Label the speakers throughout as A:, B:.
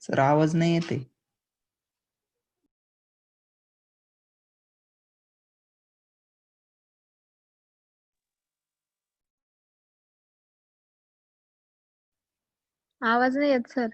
A: Sir आवाज नाही येते.
B: आवाज नाही येत सर.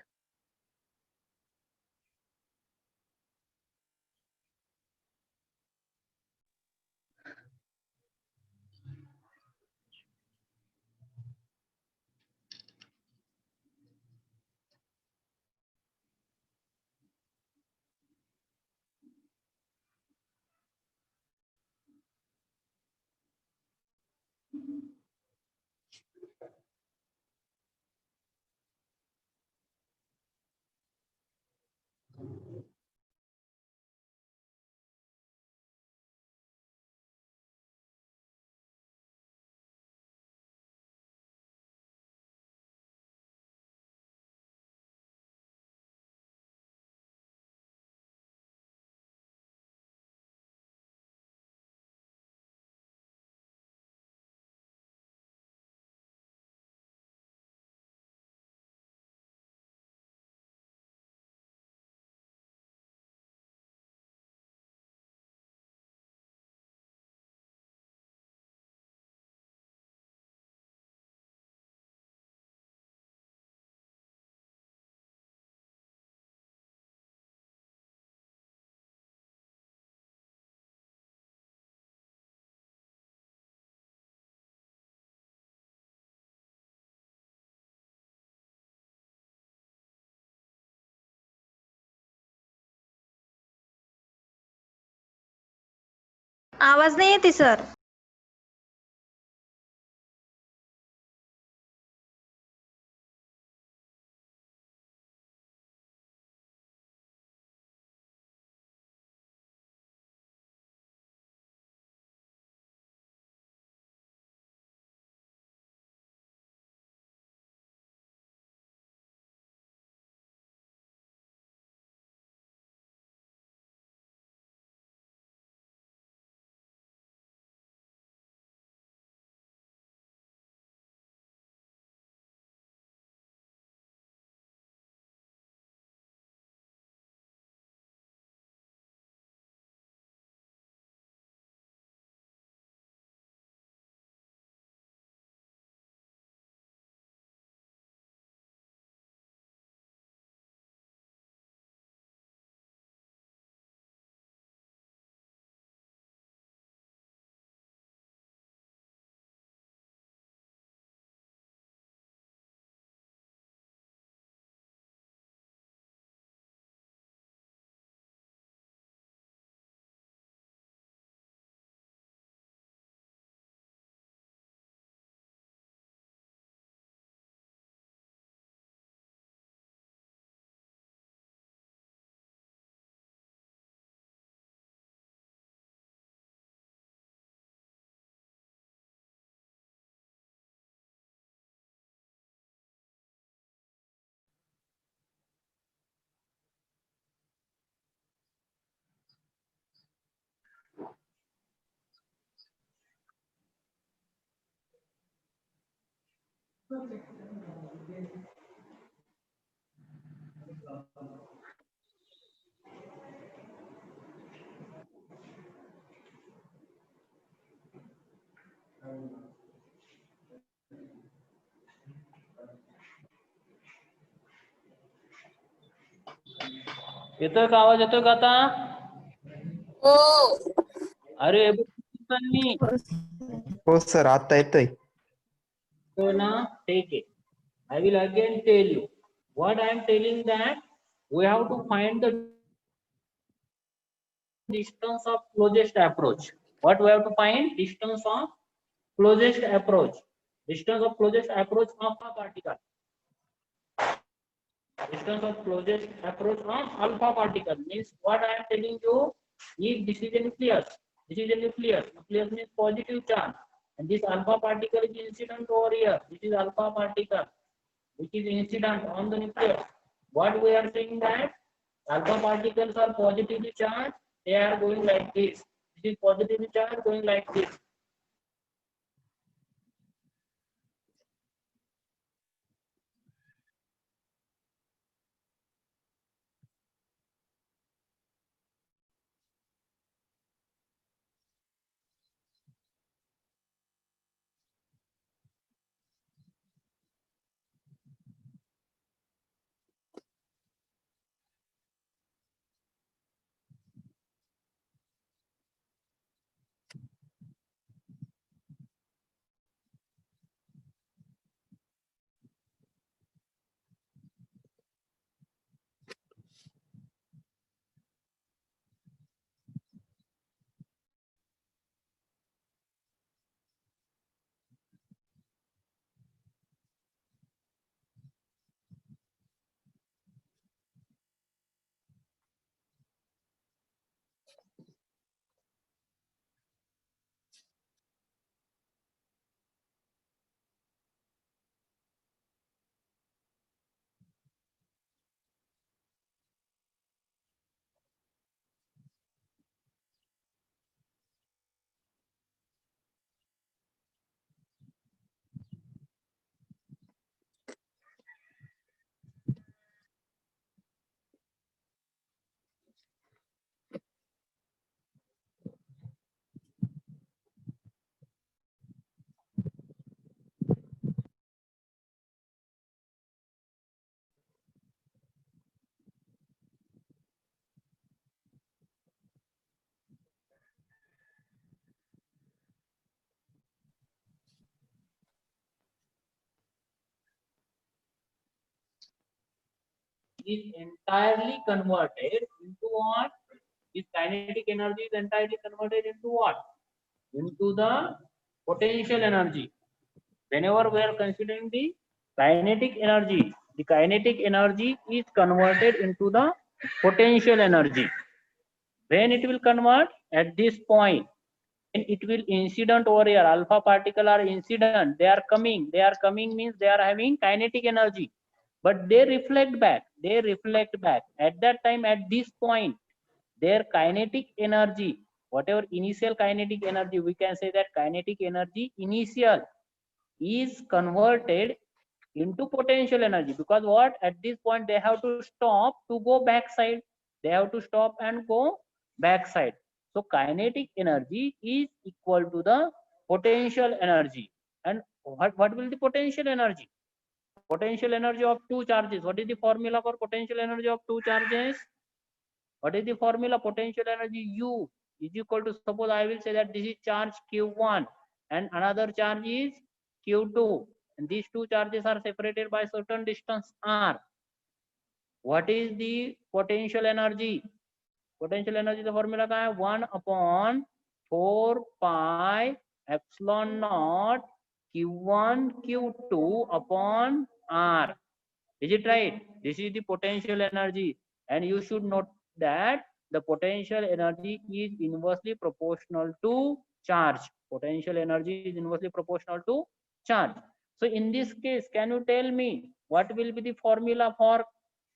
B: आवाज नाही येते सर.
C: येतोय का आवाज? येतोय का आता?
D: हो.
C: अरे
A: हो सर, आता येतोय.
C: so now take it. I will again tell you what I am telling, that we have to find the distance of closest approach. What we have to find? Distance of closest approach. Distance of closest approach of a particle. Distance of closest approach of alpha particle means what I am telling you. If this is a nucleus, this is a nucleus. Nucleus means positive charge, and this alpha particle is incident over here. This is alpha particle, which is incident on the nucleus. What we are saying, that alpha particles are positively charged. They are going like this. This is positively charged going like this. Is entirely converted into what? This kinetic energy is entirely converted into what? Into the potential energy. Whenever we are considering the kinetic energy is converted into the potential energy. When it will convert? At this point, when it will incident over here, alpha particle are incident, they are coming means they are having kinetic energy, but they reflect back. At that time, at this point, their kinetic energy, whatever initial kinetic energy, we can say that kinetic energy initial is converted into potential energy, because what, at this point they have to stop to go backside, they have to stop and go backside. So kinetic energy is equal to the potential energy. And what will the potential energy? Potential energy of two charges. What is the formula for potential energy of two charges? What is the formula? Potential energy U is equal to, suppose I will say that this is charge Q1 and another charge is Q2, and these two charges are separated by certain distance R. What is the potential energy? Potential energy the formula का है 1/4 pi epsilon naught Q1 Q2 upon R. Is it right? This is the potential energy, and you should note that the potential energy is inversely proportional to charge. Potential energy is inversely proportional to charge. So in this case, can you tell me what will be the formula for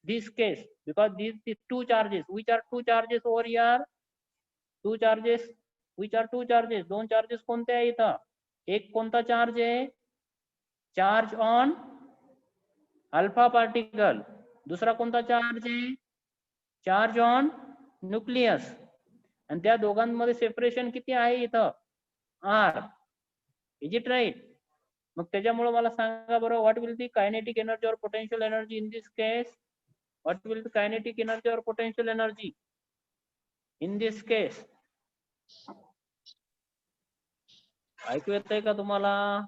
C: this case? Because these two charges, which are two charges over here? Two charges, which are two charges? दोन charges कोणते आहे इथं? एक कोणता charge आहे? Charge on alpha particle, दुसरा कोणता charge आहे, चार्ज ऑन न्यूक्लियस, आणि त्या दोघांमध्ये सेपरेशन किती आहे इथं, आर. Is it right? मग त्याच्यामुळे मला सांगा बरं, what will the kinetic energy और potential energy in this case? What will the kinetic energy और potential energy in this case? ऐकू येतंय का तुम्हाला?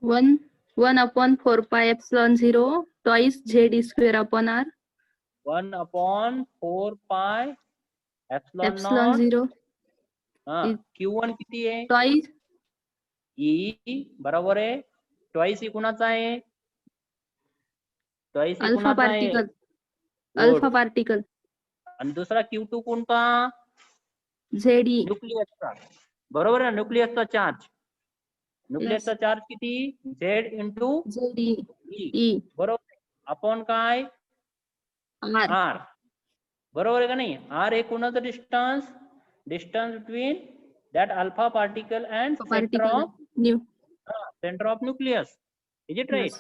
B: 1/4πε0 twice z² upon r
C: 1/4 epsilon
B: epsilon
C: naught.
B: 0
C: हाँ,
B: is
C: Q1 किती आहे,
B: twice
C: E बरोबर आहे, ट्वाइस कुणाचा आहे, ट्वाइस
B: alpha
C: कुणाचा आहे,
B: particle
C: Good.
B: alpha particle
C: आणि दुसरा Q2 कोणता,
B: ze
C: न्यूक्लियसचा, बरोबर आहे, न्यूक्लियसचा चार्ज, न्यूक्लियसचा चार्ज किती, Z इंटू
B: ze
C: E, बरोबर, अपॉन काय,
B: r
C: R, बरोबर आहे का नाही? R हे कोणाचं distance, distance between that alpha particle and centre
B: particle
C: of
B: new
C: center of nucleus. Is it right?
B: yes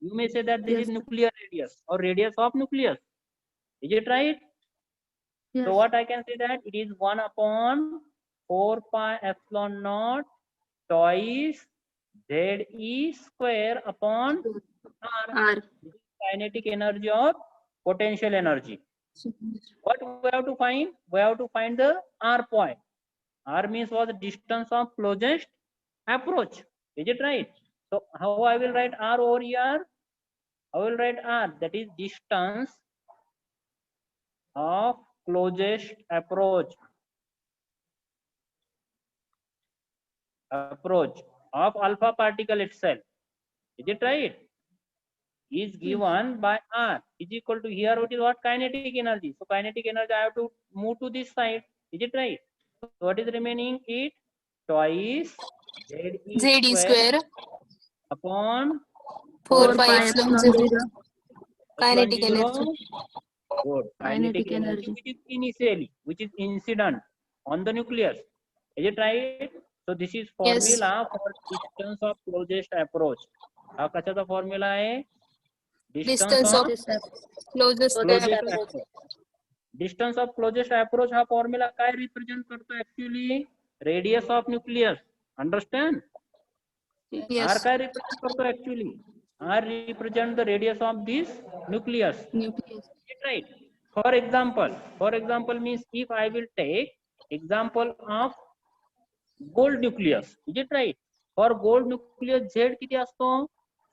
C: You may say that this is
B: Yes.
C: nuclear radius or radius of nucleus. Is it right?
B: yes
C: So what I can say that it is 1/4 pi epsilon naught twice ZE square upon R.
B: r
C: This is kinetic energy or potential energy. What we have to find? We have to find the R point. R means was the distance of closest approach. Is it right? So how I will write R over here? I will write R, that is distance of closest approach of alpha particle itself. Is it right? Is given by R is equal to, here what is what, kinetic energy. So kinetic energy I have to move to this side. Is it right? So what is remaining? It twice
D: ZE square
C: upon
D: 4
B: 4
D: pi
B: pi
D: epsilon
B: epsilon
D: 0
B: 0
D: kinetic
C: epsilon
D: energy.
C: zero. Good. Kinetic
B: Kinetic
C: energy,
B: energy.
C: which is initially, which is incident on the nucleus. Is it right? So this is formula for distance of closest approach. हा कशाचा formula आहे?
D: Distance of closest
C: closest
D: approach.
C: approach. Distance of closest approach हा formula काय represent करतो actually? Radius of nucleus. Understand? R
D: Yes.
C: काय represent करतो actually? R represent the radius of this nucleus.
B: nucleus
C: Right? For example means if I will take example of gold nucleus. Is it right? For gold nucleus Z किती असतो?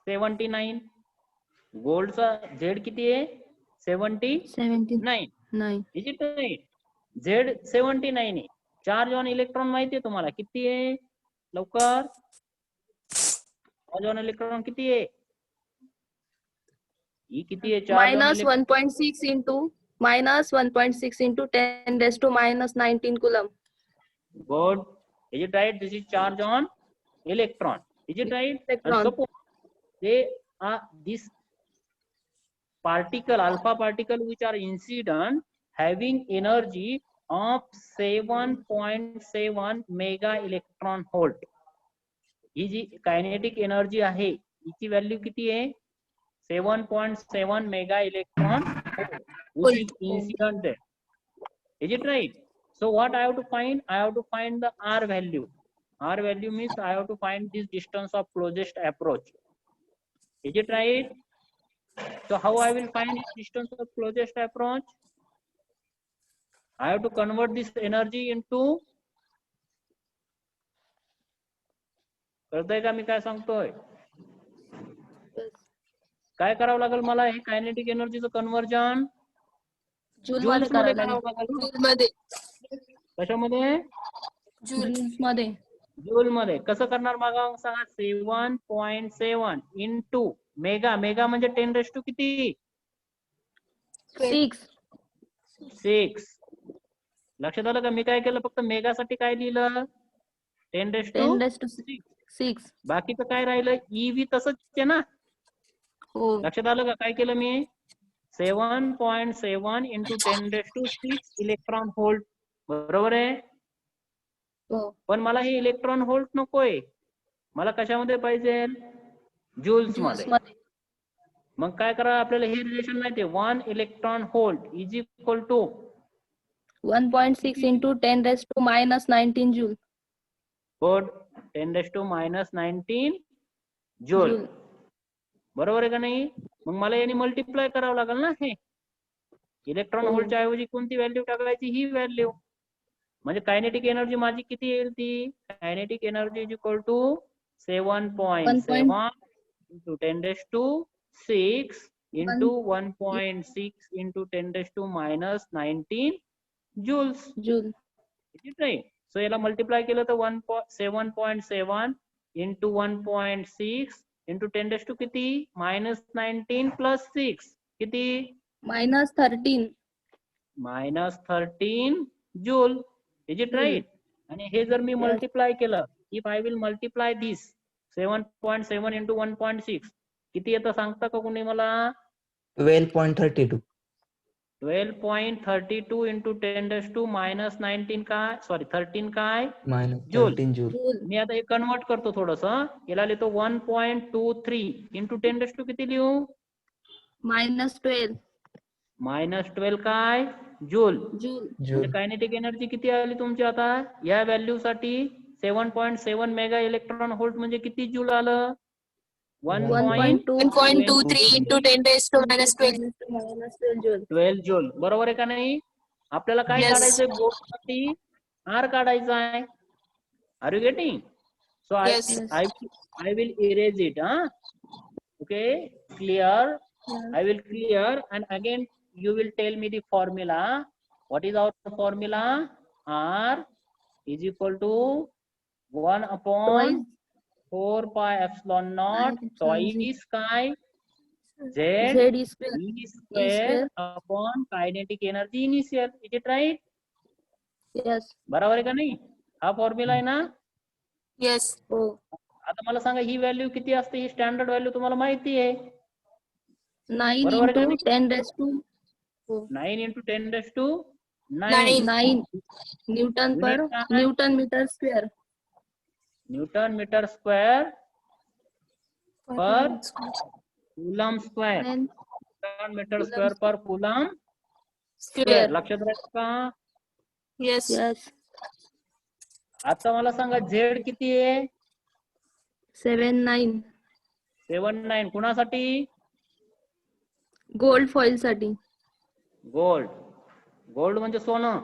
C: 79. गोल्डचा Z किती आहे? 79.
B: 79
C: Is it right? Z 79 आहे. Charge on electron माहिती आहे तुम्हाला किती आहे? लवकर, चार्ज ऑन इलेक्ट्रॉन किती आहे? E किती आहे charge on
B: minus
C: electron?
B: 1.6 into 10 raised to minus 19 coulomb.
C: Good. Is it right? This is charge on electron. Is it right?
B: Electron.
C: And suppose they are this particle, alpha particle, which are incident, having energy of 7.7 mega electron volt. He ji kinetic energy आहे हिची value किती आहे? 7.7 mega electron which is incident there. Is it right? So what I have to find? I have to find the R value. R value means I have to find this distance of closest approach. Is it right? So how I will find this distance of closest approach? I have to convert this energy into, कळतंय का मी काय सांगतोय? काय करावं लागेल मला हे kinetic एनर्जीचं conversion
B: joule
C: joules
B: मध्ये
C: मध्ये
B: करावं
C: करावं लागेल.
D: Joule मध्ये.
C: कशामध्ये?
B: जूल्स मध्ये
C: जूल मध्ये. कसं करणार मागा सांगा? 7.7 इंटू मेगा. मेगा म्हणजे 10 रेस टू किती?
B: 6
C: लक्षात आलं का? मी काय केलं? फक्त मेगा साठी काय लिहिलं? 10 रेस
B: 10 raised to
C: 6.
B: 6
C: बाकीचं काय राहिलं? ईव्ही तसंच आहे ना?
B: हो
C: लक्षात आलं का? काय केलं मी? 7.7 into 10 raise to 6 electron volt. बरोबर आहे?
B: हो
C: पण मला हे इलेक्ट्रॉन व्होल्ट नकोय. मला कशामध्ये पाहिजे? जूल्स
B: Joules
C: मध्ये.
B: मध्ये.
C: मग काय करा, आपल्याला हे रिलेशन माहिती आहे, 1 electron volt is equal to
B: 1.6 into 10 raised to minus 19 joule.
C: 10⁻⁹ joule.
B: Joule.
C: बरोबर आहे का नाही? मग मला याने मल्टिप्लाय करावं लागेल ना हे. इलेक्ट्रॉन
B: हो.
C: व्होल्टच्या ऐवजी कोणती व्हॅल्यू टाकायची? ही व्हॅल्यू. म्हणजे कायनेटिक एनर्जी माझी किती येईल ती? Kinetic energy is equal to 7.7 into 10⁻⁶ into 1.6 into 10⁻⁻19 joules.
B: Joule.
C: right? So याला मल्टिप्लाय केलं तर 7.7 into 1.6 into 10⁻⁻ किती? -19 plus 6 किती?
B: Minus 13.
C: -13 joule. Is it right? आणि हे जर मी मल्टिप्लाय केलं, if I will multiply this 7.7 into 1.6 किती येतं सांगता का कोणी मला?
A: 12.32.
C: 12.32 into 10⁻⁻19 काय? सॉरी 13 काय?
A: Minus
C: Joule.
A: 13 joule.
B: Joule.
C: मी आता हे कन्वर्ट करतो थोडस. याला लिहितो 1.23 into 10⁻⁻ किती लिहू?
B: Minus 12
C: -12 काय? जूल.
B: joule.
C: म्हणजे कायनेटिक एनर्जी किती आली तुमची आता या व्हॅल्यू साठी? 7.7 मेगा इलेक्ट्रॉन व्होल्ट म्हणजे किती जूल आलं?
D: 1.23 into 10⁻⁻12.
B: joule.
C: जूल. बरोबर आहे का नाही? आपल्याला काय
D: Yes.
C: काढायचंय? बोर्ड साठी आर काढायचा आहे. Are you getting? So
D: Yes.
C: I will erase it. Okay, clear. I will clear, and again you will tell me the formula. What is our formula? R is equal to 1 upon 4 pi epsilon naught twice chi Z
B: Z is square.
C: E square upon kinetic energy initial. Is it right?
B: Yes.
C: बरोबर आहे का नाही? हा formula आहे ना?
D: Yes.
B: हो.
C: आता मला सांगा ही व्हॅल्यू किती असते? ही स्टँडर्ड व्हॅल्यू तुम्हाला माहिती आहे.
B: 9
C: बरोबर आहे का
B: into 10 raised to
C: 9 into 10⁻⁹
D: 9.
B: Newton per
C: Unit काय?
B: Newton meter square.
C: Newton metre square per coulomb square.
B: Then
C: newton metre square per coulomb square.
D: Square.
C: लक्षात राहील का?
D: Yes.
B: yes.
C: आता मला सांगा झेड किती आहे?
B: 7-9
C: 79. कुणासाठी?
B: gold foil साठी.
C: गोल्ड. गोल्ड म्हणजे सोनं.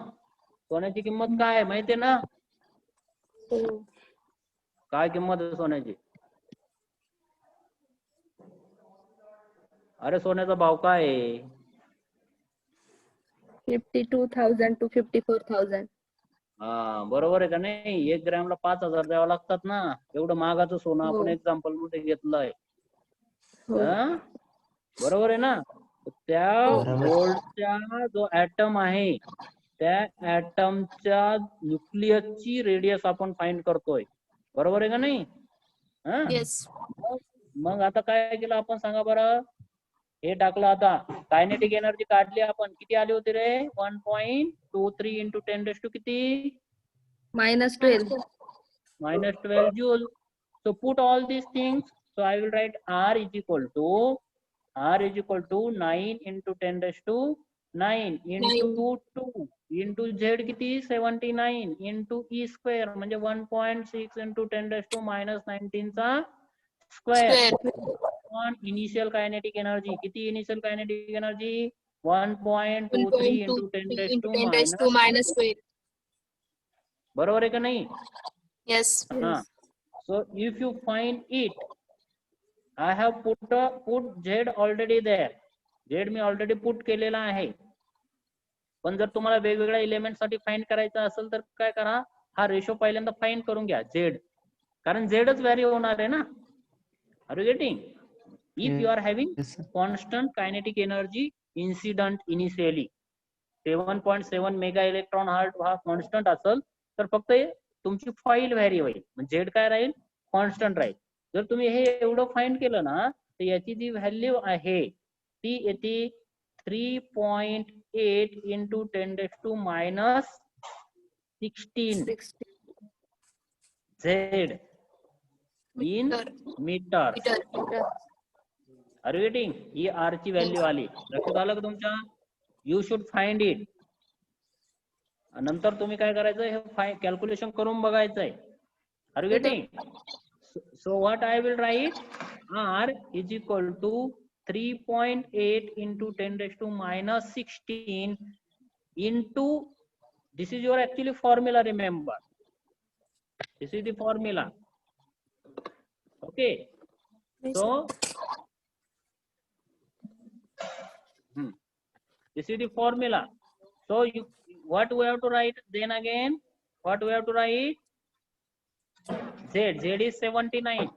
C: सोन्याची किंमत काय आहे माहितीये ना?
B: हो.
C: काय किंमत आहे सोन्याची? अरे सोन्याचा भाव काय आहे?
B: 52,000 to 54,000.
C: हा बरोबर आहे का नाही? 1 ग्रॅमला 5,000 द्यावं लागतात ना. एवढं महागाचं सोनं
B: हो.
C: आपण एक्झाम्पल मध्ये घेतलंय.
B: हो.
C: बरोबर आहे ना? त्या
A: बरोबर.
C: गोल्डच्या जो ऍटम आहे त्या ऍटमच्या न्यूक्लियसची रेडियस आपण फाइंड करतोय. बरोबर आहे का नाही?
D: Yes.
C: मग आता काय केलं आपण सांगा बरं? हे टाकलं. आता कायनेटिक एनर्जी काढली आपण. किती आली होती रे? 1.23 into 10⁻⁻ किती?
B: -12.
C: -12 joule. So put all these things. So I will write R is equal to 9 into 10⁻⁹ into 2 into Z किती? 79 into E square म्हणजे 1.6 into 10⁻⁻19 चा स्क्वेअर. इनिशियल कायनेटिक एनर्जी किती? Initial kinetic energy 1.23 into 10⁻⁻12. बरोबर आहे का नाही?
D: Yes.
B: Yes.
C: So if you find it, I have put Z already there. Z me already put केलेला आहे. पण जर तुम्हाला वेगवेगळ्या एलिमेंट साठी फाइंड करायचं असेल तर काय करा? हा रेशो पहिल्यांदा फाइंड करून घ्या Z. कारण Zच व्हॅरी होणार आहे ना. Are you getting? If you are having
A: Yes, sir.
C: constant kinetic energy incident initially 7.7 mega electron हा कॉन्स्टंट असेल तर फक्त तुमची फाईल व्हॅरी होईल. झेड काय राहील? कॉन्स्टंट राहील. जर तुम्ही हे एवढं फाइंड केलं ना तर याची जी व्हॅल्यू आहे ती येते 3.8 into 10⁻⁻16 Z. in meter.
D: Meter.
C: Are you getting? He R ची व्हॅल्यू आली. लक्षात आलं का तुमच्या? You should find it. नंतर तुम्ही काय करायचं, हे कॅल्क्युलेशन करून बघायचंय. Are you getting? So what I will write, R is equal to 3.8 into 10 raised to minus 16 into, this is your actually formula, remember. This is the formula. Okay. So this is the formula. So what we have to write then again? What we have to write? Z is 79.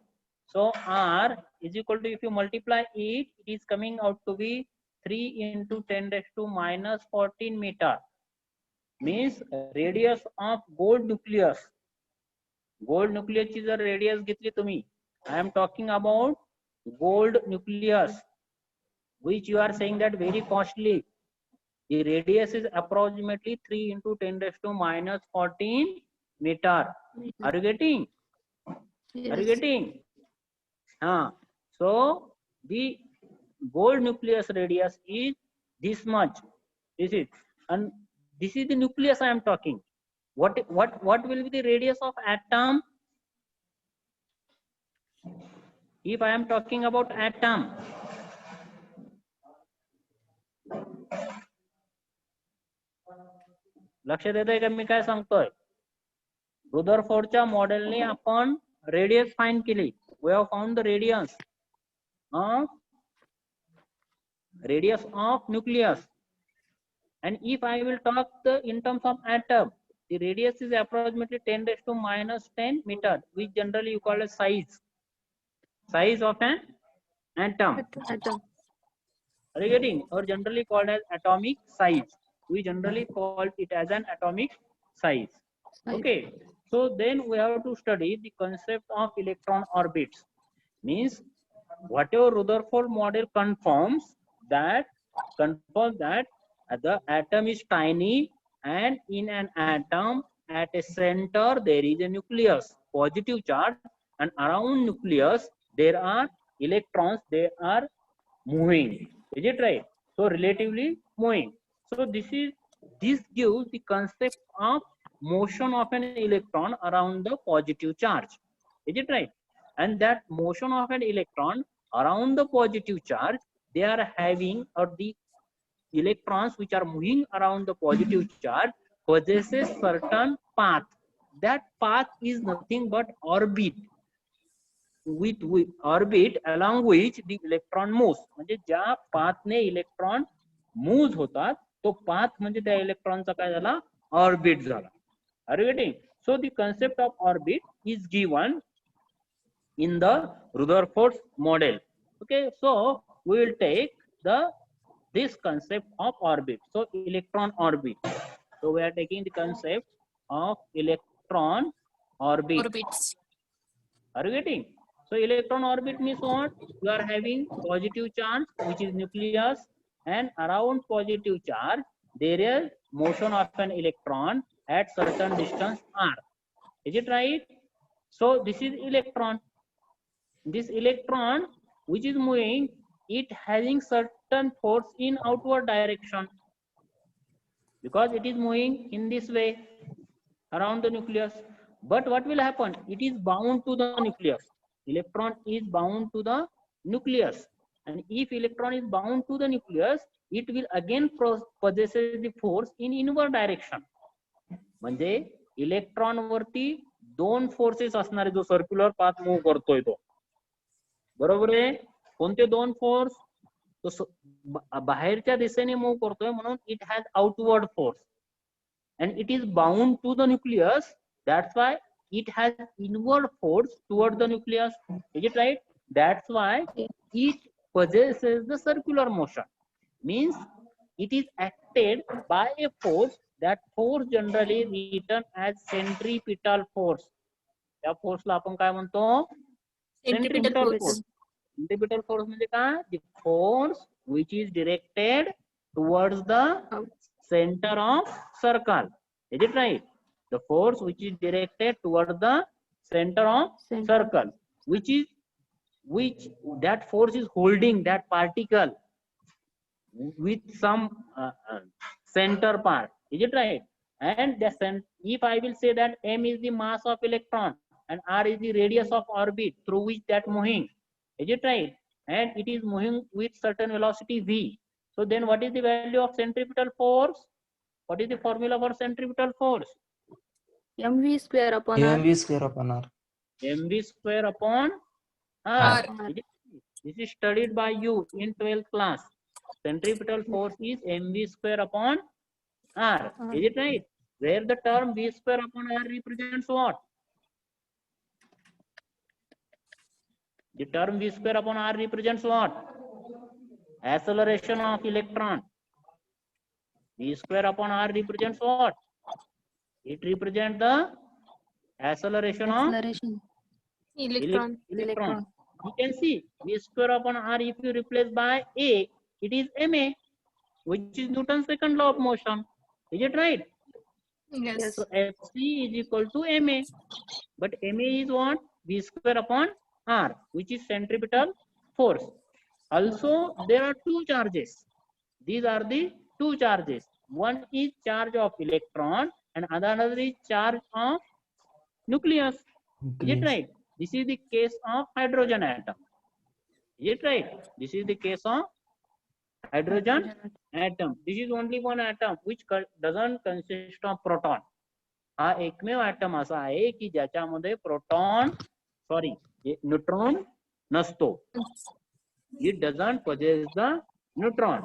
C: So R is equal to, if you multiply it, it is coming out to be 3 into 10 raised to minus 14 meter. Means radius of gold nucleus. Gold nucleus ची जर radius घेतली तुम्ही, I am talking about gold nucleus, which you are saying that very costly. The radius is approximately 3 into 10 raised to minus 14 meter. Are you getting? Are you getting? So the gold nucleus radius is this much. This is, and this is the nucleus I am talking. What will be the radius of atom? If I am talking about atom, लक्ष देताय का मी काय सांगतोय? रुदरफोर्डच्या मॉडेलने आपण radius find केली. We have found the radius of nucleus. And if I will talk in terms of atom, the radius is approximately 10 raised to minus 10 meter, which generally you call as size of an atom. Are you getting? Or generally called as atomic size. We generally call it as an atomic size. Okay. So then we have to study the concept of electron orbits. Means whatever Rutherford model confirms that the atom is tiny, and in an atom at a center there is a nucleus, positive charge, and around nucleus there are electrons, they are moving. Is it right? So relatively moving. So this gives the concept of motion of an electron around the positive charge. Is it right? And that motion of an electron around the positive charge, they are having, or the electrons which are moving around the positive charge possesses certain path. That path is nothing but orbit. With orbit along which the electron moves. म्हणजे ज्या पाथने electron move होतात तो path म्हणजे त्या इलेक्ट्रॉनचा काय झाला, orbit झाला. Are you getting? So the concept of orbit is given in the Rutherford model. Okay, so we will take this concept of orbit. So electron orbit. So we are taking the concept of electron orbit.
D: Orbits.
C: Are you getting? So electron orbit means what? You are having positive charge, which is nucleus, and around positive charge there is motion of an electron at certain distance r. Is it right? So this is electron. This electron which is moving, it having certain force in outward direction, because it is moving in this way around the nucleus. But what will happen? It is bound to the nucleus. Electron is bound to the nucleus, and if electron is bound to the nucleus, it will again possesses the force in inward direction. म्हणजे electron वरती दोन forces असणारे, जो circular path move करतोय तो, बरोबर आहे. कोणते दोन फोर्स? तो बाहेरच्या दिशेने मूव्ह करतोय म्हणून it has outward force, and it is bound to the nucleus. That's why it has inward force toward the nucleus. Is it right? That's why it possesses the circular motion. Means it is acted by a force. That force generally written as centripetal force. त्या फोर्सला आपण काय म्हणतो?
D: Centripetal force.
C: Centripetal force म्हणजे काय? The force which is directed towards the center of circle. Is it right? The force which is directed towards the center of circle. which that force is holding that particle with some center part. Is it right? And if I will say that m is the mass of electron and r is the radius of orbit through which that moving, is it right? And it is moving with certain velocity v. So then what is the value of centripetal force? What is the formula for centripetal force?
B: mv square upon r.
A: mv square upon r.
C: mv square upon r.
D: R.
C: This is studied by you in 12th class. Centripetal force is mv square upon r. Is it right? Where the term v square upon r represents what? The term v square upon r represents what? Acceleration of electron. V square upon r represents what? It represents the acceleration of
B: Acceleration.
D: Electron.
C: electron. You can see v square upon r, if you replace by a, it is ma, which is Newton's second law of motion. Is it right?
D: Yes.
C: So Fc is equal to ma, but ma is what? V square upon r, which is centripetal force. Also, there are two charges. These are the two charges. One is charge of electron and another is charge of nucleus. Is it right? This is the case of hydrogen atom. Is it right? This is the case of hydrogen atom. This is only one atom which doesn't consist of proton. हा एकमेव atom असा आहे की ज्याच्यामध्ये proton neutron नसतो. It doesn't possess the neutron.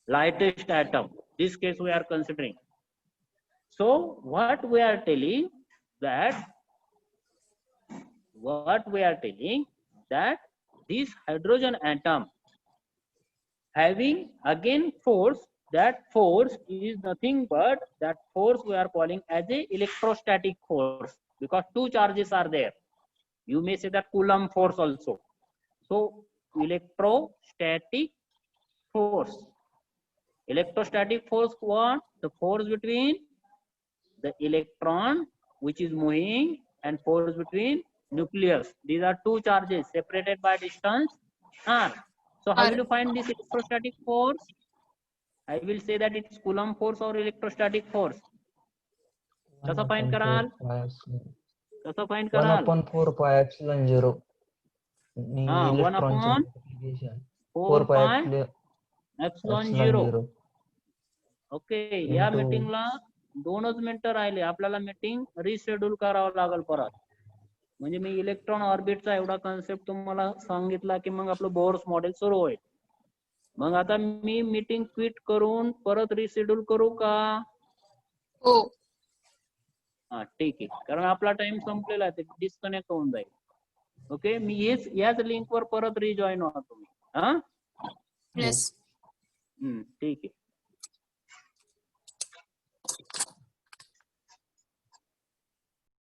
C: Lightest atom. This case we are considering. So what we are telling that this hydrogen atom having again force, that force is nothing but that force we are calling as a electrostatic force, because two charges are there. You may say that Coulomb force also. So electrostatic force. Electrostatic force what? The force between the electron which is moving and force between nucleus. These are two charges separated by distance r. So how will you find this electrostatic force? I will say that it's Coulomb force or electrostatic force. कसं find कराल? कसं find
A: 1
C: कराल?
A: upon 4 pi epsilon 0.
C: 1 upon 4 pi epsilon 0. Okay, या मीटिंगला 2च मिनिटं राहिले. आपल्याला meeting reschedule करावं लागेल परत. म्हणजे मी इलेक्ट्रॉन ऑर्बिटचा एवढा कन्सेप्ट तुम्हाला सांगितला की मग आपलं बोर्स मॉडेल सुरू होईल. मग आता मी मीटिंग क्विट करून परत रिशेड्यूल करू का?
D: हो.
C: हा ठीक आहे, कारण आपला टाइम संपलेला आहे, डिस्कनेक्ट होऊन जाईल. ओके, मी याच लिंक वर परत रिजॉईन व्हा तुम्ही. हा
D: Yes.
C: ठीक आहे.